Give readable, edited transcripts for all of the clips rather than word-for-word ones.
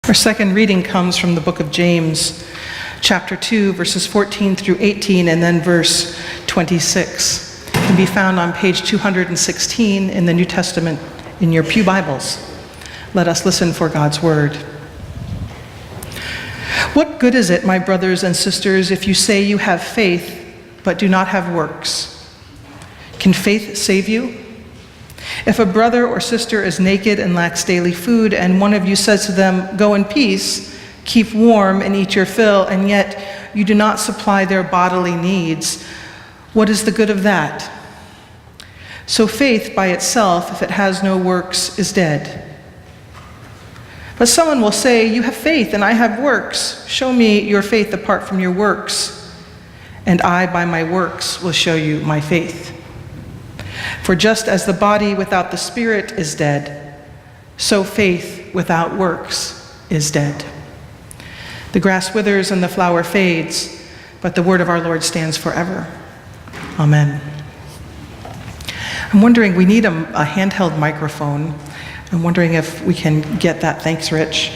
Our second reading comes from the book of James, chapter 2, verses 14 through 18, and then verse 26. It can be found on page 216 in the New Testament in your pew Bibles. Let us listen for God's word. What good is it, my brothers and sisters, if you say you have faith but do not have works? Can faith save you? If a brother or sister is naked and lacks daily food, and one of you says to them, "Go in peace, keep warm and eat your fill," and yet you do not supply their bodily needs, what is the good of that? So faith by itself, if it has no works, is dead. But someone will say, "You have faith and I have works. Show me your faith apart from your works, and I by my works will show you my faith." For just as the body without the spirit is dead, so faith without works is dead. The grass withers and the flower fades, but the word of our Lord stands forever. Amen. I'm wondering, we need a handheld microphone. I'm wondering if we can get that. Thanks, Rich.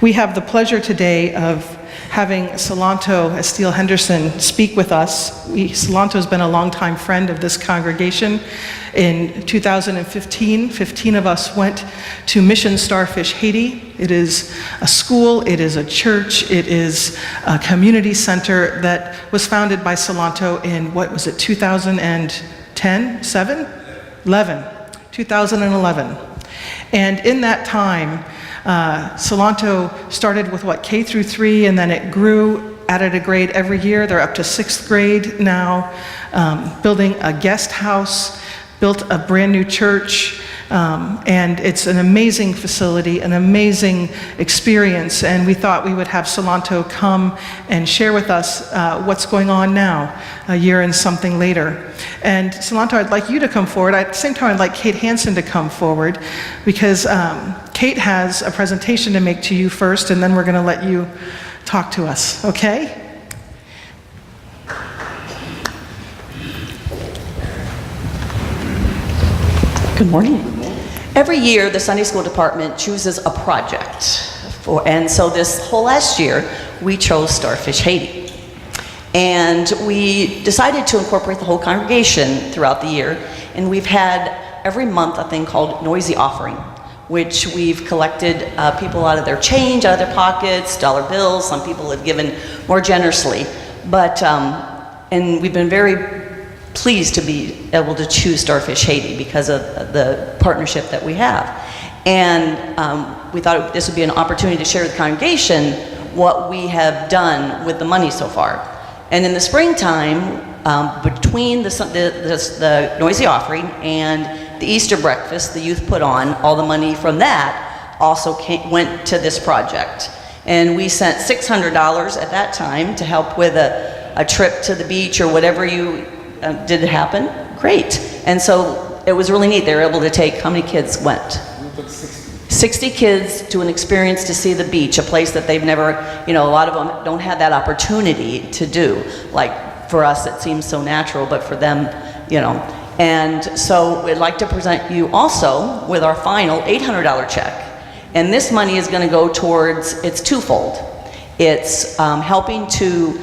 We have the pleasure today of having Silentor Esthil-Henderson speak with us. Silentor's been a longtime friend of this congregation. In 2015, 15 of us went to Mission Starfish Haiti. It is a school, it is a church, it is a community center that was founded by Silentor in, 2010, 2011. And in that time, Silentor started with K through 3, and then it grew, added a grade every year. They're up to 6th grade now, building a guest house, built a brand new church, and it's an amazing facility, an amazing experience, and we thought we would have Silentor come and share with us what's going on now, a year and something later. And Silentor, I'd like you to come forward. At the same time, I'd like Kate Hansen to come forward, because Kate has a presentation to make to you first, and then we're going to let you talk to us, okay? Good morning. Every year, the Sunday school department chooses a project, and so this whole last year, we chose Starfish Haiti. And we decided to incorporate the whole congregation throughout the year, and we've had every month a thing called Noisy Offering, which we've collected people out of their change, out of their pockets, dollar bills. Some people have given more generously, but and we've been very pleased to be able to choose Starfish Haiti because of the partnership that we have. And we thought this would be an opportunity to share with the congregation what we have done with the money so far. And in the springtime, between the Noisy Offering and the Easter breakfast the youth put on, all the money from that also went to this project. And we sent $600 at that time to help with a trip to the beach or whatever you did happen. Great. And so it was really neat. They were able to take, how many kids went? 60 kids to an experience to see the beach, a place that they've never, a lot of them don't have that opportunity to do. Like for us, it seems so natural, but for them, And so we'd like to present you also with our final $800 check. And this money is going to go towards, it's twofold. It's helping to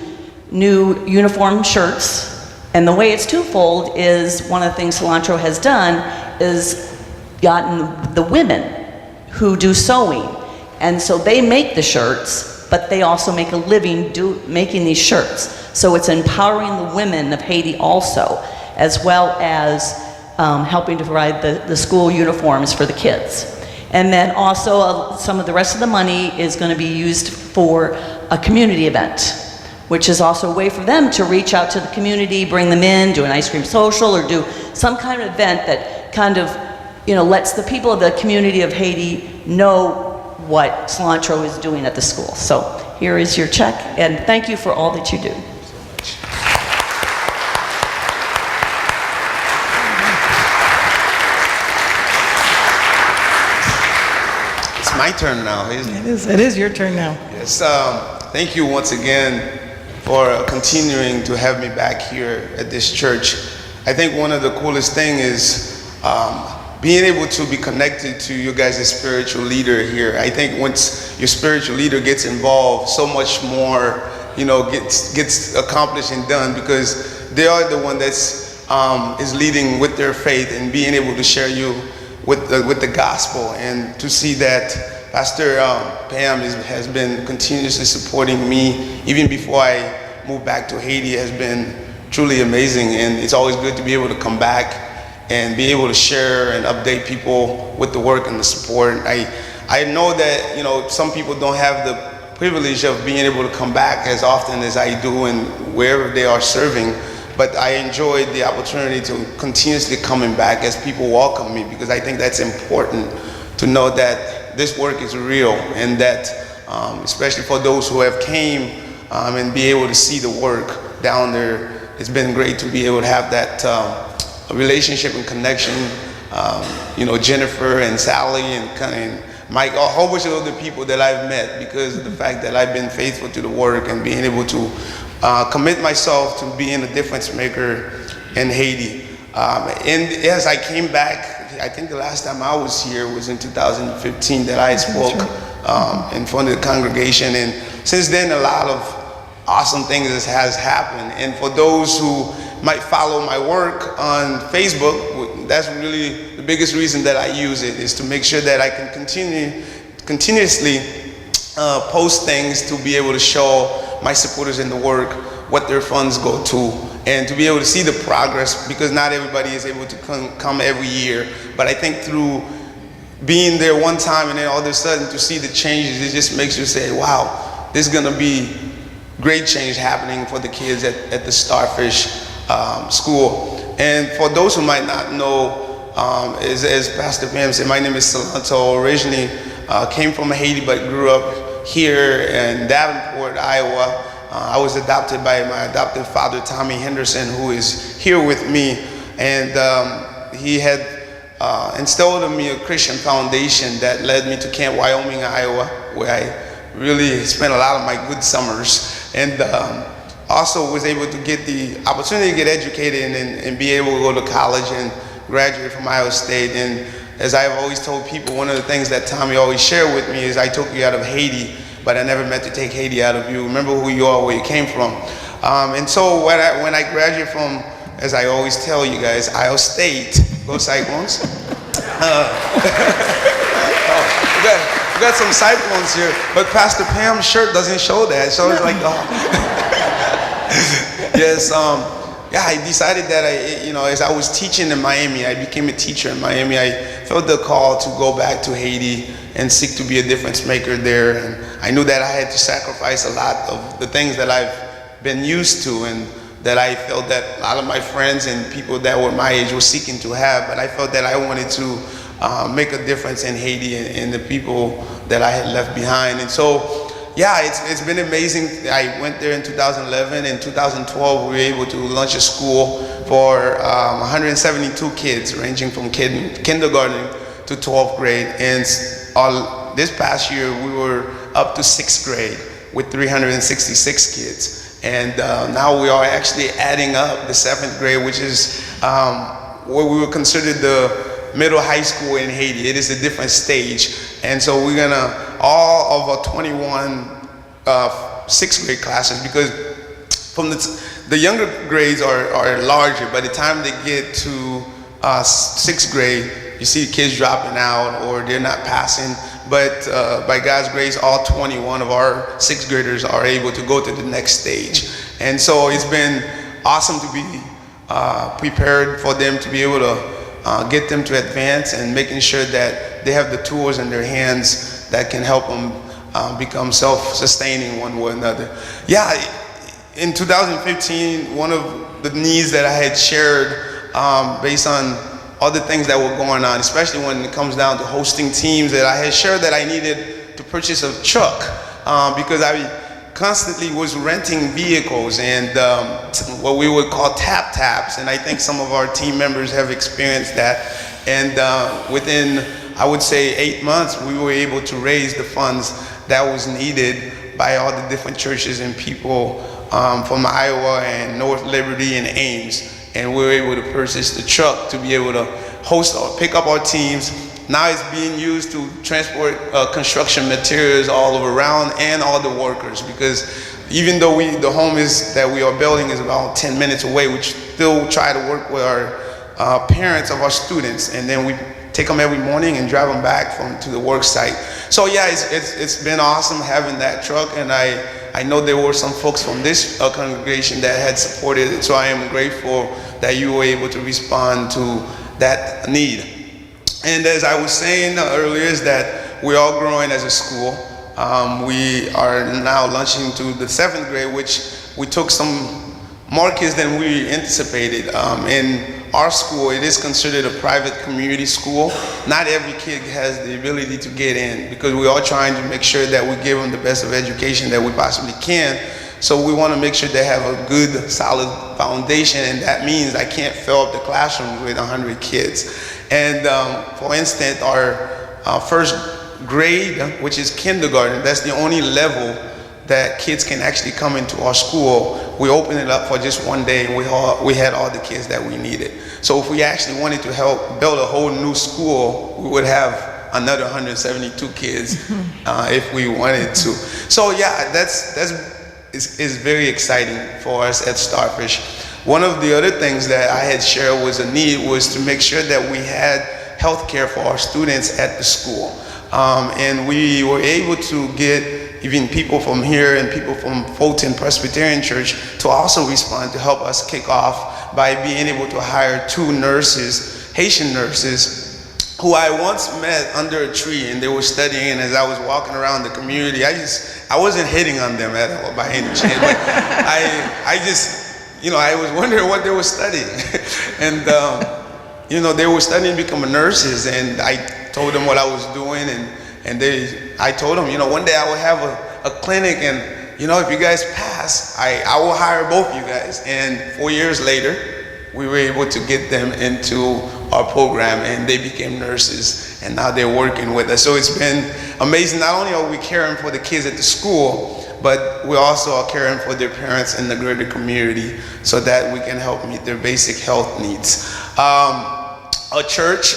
new uniform shirts. And the way it's twofold is one of the things Silentor has done is gotten the women who do sewing. And so they make the shirts, but they also make a living making these shirts. So it's empowering the women of Haiti also, as well as helping to provide the school uniforms for the kids. And then also some of the rest of the money is going to be used for a community event, which is also a way for them to reach out to the community, bring them in, do an ice cream social, or do some kind of event that kind of, lets the people of the community of Haiti know what Silentor is doing at the school. So here is your check, and thank you for all that you do. It's my turn now, isn't it? It is your turn now. Yes, thank you once again for continuing to have me back here at this church. I think one of the coolest things is being able to be connected to your guys' spiritual leader here. I think once your spiritual leader gets involved, so much more, gets accomplished and done, because they are the one that's is leading with their faith and being able to share you with the gospel. And to see that Pastor Pam has been continuously supporting me even before I moved back to Haiti has been truly amazing. And it's always good to be able to come back and be able to share and update people with the work and the support. I know that some people don't have the privilege of being able to come back as often as I do and wherever they are serving, but I enjoyed the opportunity to continuously coming back as people welcome me, because I think that's important to know that this work is real, and that especially for those who have came and be able to see the work down there, it's been great to be able to have that relationship and connection. Jennifer and Sally and Mike, a whole bunch of other people that I've met because of the fact that I've been faithful to the work and being able to commit myself to being a difference maker in Haiti. And as I came back, I think the last time I was here was in 2015 that I spoke in front of the congregation. And since then, a lot of awesome things has happened. And for those who might follow my work on Facebook, that's really the biggest reason that I use it, is to make sure that I can continuously post things to be able to show my supporters in the work what their funds go to, and to be able to see the progress, because not everybody is able to come every year. But I think through being there one time and then all of a sudden to see the changes, it just makes you say, wow, this is gonna be great change happening for the kids at the Starfish school. And for those who might not know, as Pastor Pam said, my name is Silentor. Originally came from Haiti, but grew up here in Davenport, Iowa. I was adopted by my adoptive father, Tommy Henderson, who is here with me. And he had instilled in me a Christian foundation that led me to Camp Wyoming, Iowa, where I really spent a lot of my good summers. And also was able to get the opportunity to get educated and be able to go to college and graduate from Iowa State. And as I've always told people, one of the things that Tommy always shared with me is, I took you out of Haiti, but I never meant to take Haiti out of you. Remember who you are, where you came from. And so when I graduated from, as I always tell you guys, Iowa State, go Cyclones. We got some Cyclones here, but Pastor Pam's shirt doesn't show that, so it's like, oh. Yes, I decided that as I was teaching in Miami, I became a teacher in Miami. I felt the call to go back to Haiti and seek to be a difference maker there. And I knew that I had to sacrifice a lot of the things that I've been used to, and that I felt that a lot of my friends and people that were my age were seeking to have. But I felt that I wanted to make a difference in Haiti and the people that I had left behind. And so, yeah, it's been amazing. I went there in 2011. In 2012, we were able to launch a school for 172 kids, ranging from kindergarten to 12th grade. And this past year, we were up to 6th grade with 366 kids. And now we are actually adding up the 7th grade, which is what we would consider the middle high school in Haiti. It is a different stage. And so we're gonna, all of our 21 6th grade classes, because from the younger grades are larger. By the time they get to 6th grade, you see kids dropping out or they're not passing. But by God's grace, all 21 of our 6th graders are able to go to the next stage. And so it's been awesome to be prepared for them, to be able to get them to advance, and making sure that they have the tools in their hands that can help them become self-sustaining one with another. Yeah, in 2015, one of the needs that I had shared based on all the things that were going on, especially when it comes down to hosting teams, that I had shared that I needed to purchase a truck because I constantly was renting vehicles and what we would call taps, and I think some of our team members have experienced that. And within, I would say, 8 months, we were able to raise the funds that was needed by all the different churches and people from Iowa and North Liberty and Ames, and we were able to purchase the truck to be able to host or pick up our teams. Now it's being used to transport construction materials all over around and all the workers, because even though the home that we are building is about 10 minutes away, we still try to work with our parents of our students, and then we take them every morning and drive them back to the work site. So yeah, it's been awesome having that truck, and I know there were some folks from this congregation that had supported it, so I am grateful that you were able to respond to that need. And as I was saying earlier, is that we're all growing as a school. We are now launching to the 7th grade, which we took some more kids than we anticipated. In our school, it is considered a private community school. Not every kid has the ability to get in, because we are trying to make sure that we give them the best of education that we possibly can. So we want to make sure they have a good, solid foundation, and that means I can't fill up the classroom with 100 kids. And for instance, our first grade, which is kindergarten, that's the only level that kids can actually come into our school. We opened it up for just one day, and we had all the kids that we needed. So if we actually wanted to help build a whole new school, we would have another 172 kids if we wanted to. So yeah, is very exciting for us at Starfish. One of the other things that I had shared was a need was to make sure that we had health care for our students at the school. And we were able to get even people from here and people from Fulton Presbyterian Church to also respond to help us kick off by being able to hire 2 nurses, Haitian nurses, who I once met under a tree, and they were studying, and as I was walking around the community, I wasn't hitting on them at all by any chance, but I just, I was wondering what they were studying. And they were studying to become nurses, and I told them what I was doing, and I told them, one day I will have a clinic, and if you guys pass, I will hire both you guys. And 4 years later, we were able to get them into our program, and they became nurses, and now they're working with us. So it's been amazing. Not only are we caring for the kids at the school, but we also are caring for their parents in the greater community so that we can help meet their basic health needs. Our church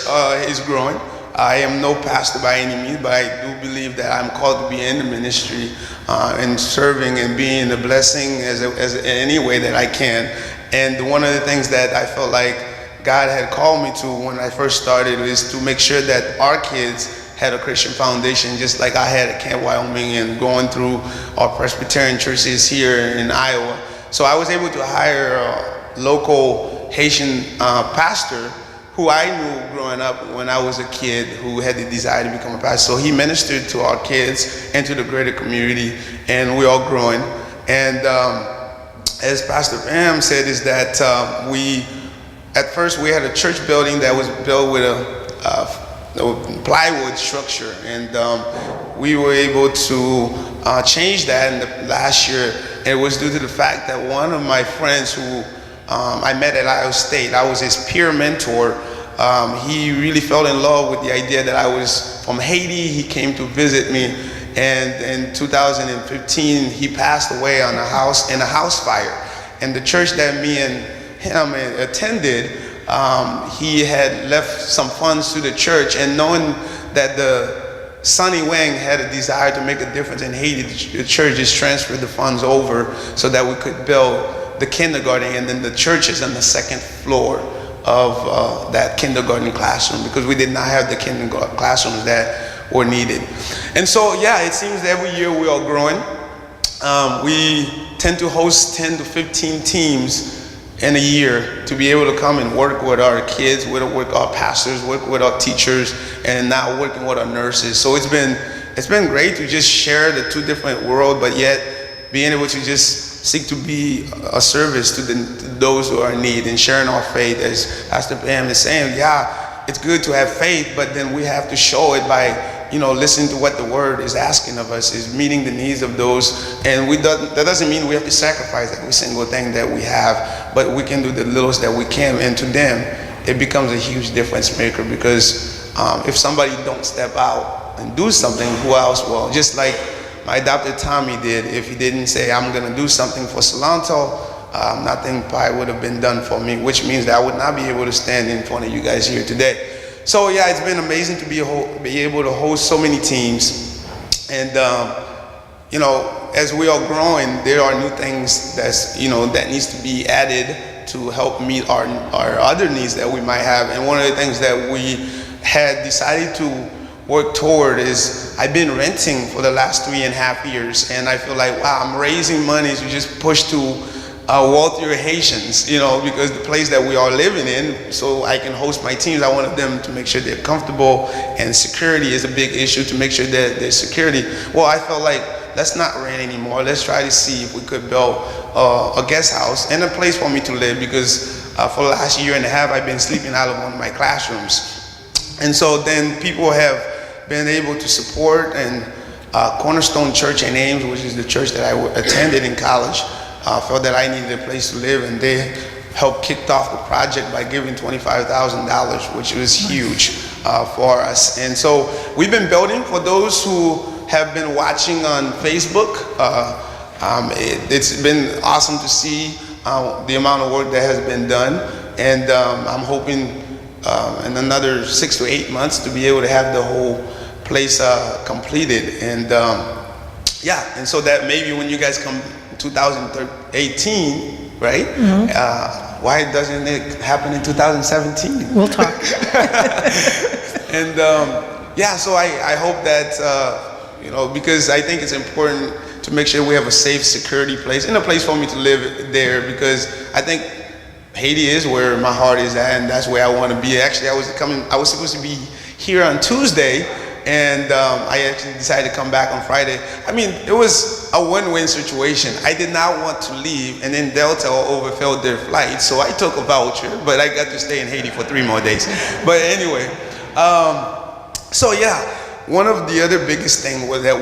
is growing. I am no pastor by any means, but I do believe that I'm called to be in the ministry and serving and being a blessing as any way that I can. And one of the things that I felt like God had called me to when I first started is to make sure that our kids had a Christian foundation, just like I had at Camp Wyoming and going through our Presbyterian churches here in Iowa. So I was able to hire a local Haitian pastor who I knew growing up when I was a kid who had the desire to become a pastor. So he ministered to our kids and to the greater community, and we're all growing. And as Pastor Pam said, is that at first we had a church building that was built with a plywood structure, and we were able to change that in the last year. And it was due to the fact that one of my friends who I met at Iowa State, I was his peer mentor. He really fell in love with the idea that I was from Haiti. He came to visit me, and in 2015 he passed away in a house fire. And the church that me and him attended, he had left some funds to the church, and knowing that the Sonny Wang had a desire to make a difference in Haiti, the church just transferred the funds over so that we could build the kindergarten, and then the church is on the 2nd floor of that kindergarten classroom, because we did not have the kindergarten classrooms that were needed. And so yeah, it seems that every year we are growing. We tend to host 10 to 15 teams in a year to be able to come and work with our kids, work with our pastors, work with our teachers, and now working with our nurses. So it's been great to just share the 2 different worlds, but yet being able to just seek to be a service to those who are in need, and sharing our faith. As Pastor Pam is saying, yeah, it's good to have faith, but then we have to show it by listening to what the Word is asking of us, is meeting the needs of those. And that doesn't mean we have to sacrifice every single thing that we have, but we can do the littlest that we can, and to them, it becomes a huge difference maker, because if somebody don't step out and do something, who else will? Just like my adopted Tommy did. If he didn't say, I'm going to do something for Silentor, nothing probably would have been done for me, which means that I would not be able to stand in front of you guys here today. So yeah, it's been amazing to be able to host so many teams. And you know, as we are growing, there are new things that needs to be added to help meet our other needs that we might have. And one of the things that we had decided to work toward is I've been renting for the last 3.5 years, and I feel like, wow, I'm raising money to just push to wealthier Haitians, you know, because the place that we are living in, so I can host my teams, I wanted them to make sure they're comfortable, and security is a big issue, to make sure that there's security. Well, I felt like, let's not rent anymore. Let's try to see if we could build a guest house and a place for me to live, because for the last 1.5 years, I've been sleeping out of one of my classrooms. And so then people have been able to support, and Cornerstone Church in Ames, which is the church that I attended in college, felt that I needed a place to live, and they helped kick off the project by giving $25,000, which was huge for us. And so we've been building. For those who have been watching on Facebook, it's been awesome to see the amount of work that has been done, and I'm hoping in another 6 to 8 months to be able to have the whole place completed. And yeah, and so that maybe when you guys come 2018, right? Mm-hmm. Why doesn't it happen in 2017? We'll talk. And yeah, so I hope that you know, because I think it's important to make sure we have a safe, security place and a place for me to live there, because I think Haiti is where my heart is at, and that's where I want to be. Actually, I was supposed to be here on Tuesday, and I actually decided to come back on Friday. I mean, it was a win-win situation. I did not want to leave, and then Delta overfilled their flight, so I took a voucher, but I got to stay in Haiti for 3 more days. But anyway, so yeah, one of the other biggest things was that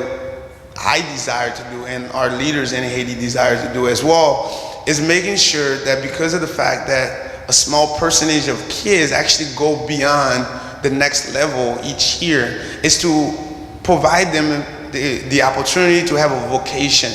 I desire to do, and our leaders in Haiti desire to do as well, is making sure that, because of the fact that a small percentage of kids actually go beyond the next level each year, is to provide them the opportunity to have a vocation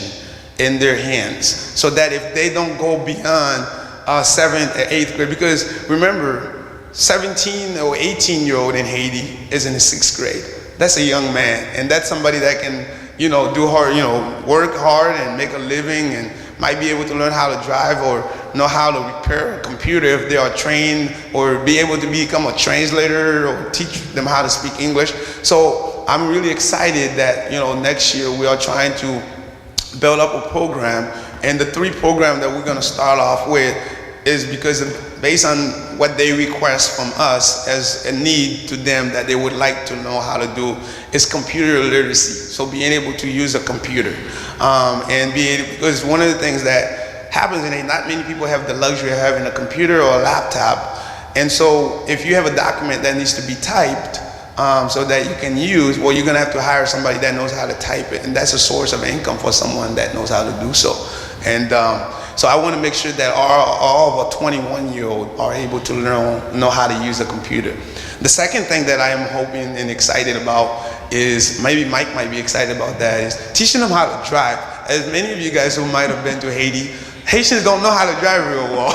in their hands, so that if they don't go beyond 7th or 8th grade, because remember, 17 or 18-year-old in Haiti is in the 6th grade. That's a young man, and that's somebody that can, you know, do hard, you know, work hard and make a living, and might be able to learn how to drive or know how to repair a computer if they are trained, or be able to become a translator or teach them how to speak English. So I'm really excited that, you know, next year we are trying to build up a program, and the 3 programs that we're going to start off with is because based on what they request from us as a need to them that they would like to know how to do, is computer literacy. So being able to use a computer, and because one of the things that happens, and not many people have the luxury of having a computer or a laptop, and so if you have a document that needs to be typed so that you can use, well, you're going to have to hire somebody that knows how to type it, and that's a source of income for someone that knows how to do so. And so I want to make sure that all of our 21-year-olds are able to know how to use a computer. The second thing that I am hoping and excited about is, maybe Mike might be excited about that, is teaching them how to drive. As many of you guys who might have been to Haiti, Haitians don't know how to drive real well.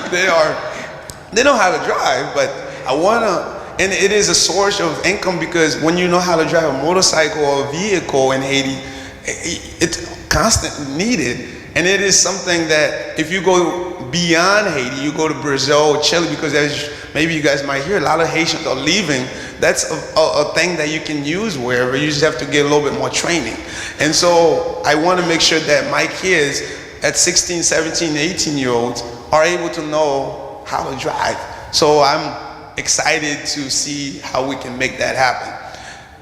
They know how to drive, but I want to, and it is a source of income, because when you know how to drive a motorcycle or a vehicle in Haiti, it's constantly needed. And it is something that if you go beyond Haiti, you go to Brazil, Chile, because as maybe you guys might hear, a lot of Haitians are leaving. That's a thing that you can use wherever. You just have to get a little bit more training. And so I want to make sure that my kids at 16, 17, 18-year-olds are able to know how to drive. So I'm excited to see how we can make that happen.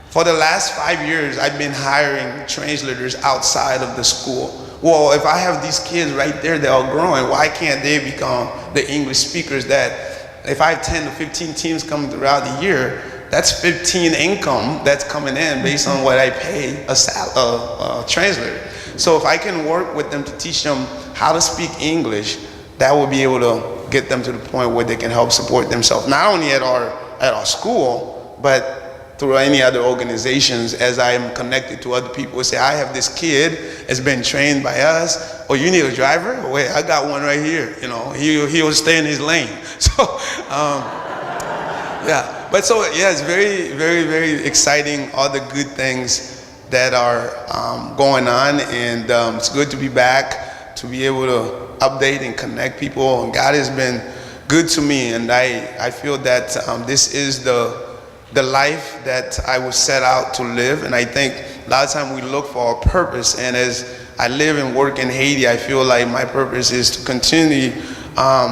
For the last 5 years, I've been hiring translators outside of the school. Well, if I have these kids right there that are growing, why can't they become the English speakers that, if I have 10 to 15 teams coming throughout the year, that's 15 income that's coming in based on what I pay a translator. So if I can work with them to teach them how to speak English, that will be able to get them to the point where they can help support themselves, not only at our school, but through any other organizations as I am connected to other people. Say, I have this kid that's been trained by us. Oh, you need a driver? Oh, wait, I got one right here. You know, he'll stay in his lane. So, yeah. But so, yeah, it's very, very, very exciting, all the good things that are going on. And it's good to be back, to be able to update and connect people. And God has been good to me. And I feel that this is the life that I was set out to live. And I think a lot of times we look for a purpose, and as I live and work in Haiti, I feel like my purpose is to continue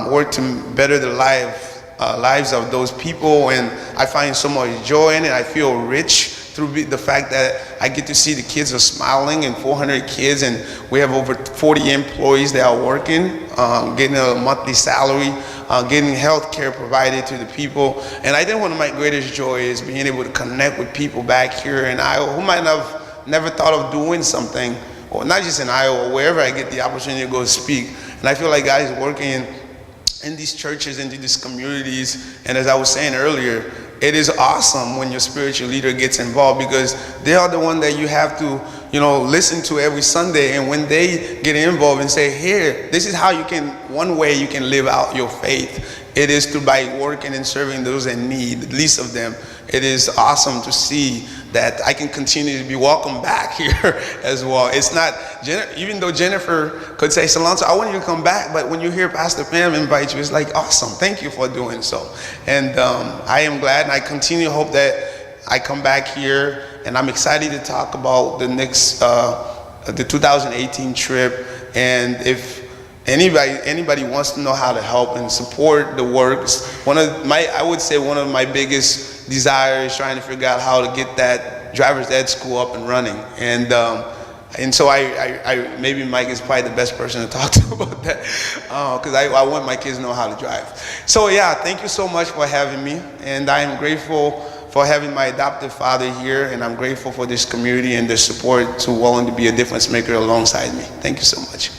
work to better the lives of those people, and I find so much joy in it. I feel rich through the fact that I get to see the kids are smiling, and 400 kids, and we have over 40 employees that are working, getting a monthly salary, getting health care provided to the people. And I think one of my greatest joy is being able to connect with people back here in Iowa who might have never thought of doing something, or not just in Iowa, wherever I get the opportunity to go speak. And I feel like God is working in these churches, into these communities. And as I was saying earlier, it is awesome when your spiritual leader gets involved, because they are the one that you have to, listen to every Sunday. And when they get involved and say, here, this is how you can, one way you can live out your faith, it is by working and serving those in need, the least of them. It is awesome to see that I can continue to be welcome back here as well. It's not, even though Jennifer could say, Silentor, I want you to come back, but when you hear Pastor Pam invite you, it's like, awesome, thank you for doing so. And I am glad, and I continue to hope that I come back here, and I'm excited to talk about the next, the 2018 trip. And if anybody wants to know how to help and support the works, I would say one of my biggest desires is trying to figure out how to get that driver's ed school up and running. And so I maybe Mike is probably the best person to talk to about that, because I want my kids to know how to drive. So yeah, thank you so much for having me, and I am grateful for having my adoptive father here, and I'm grateful for this community and the support to willing to be a difference maker alongside me. Thank you so much.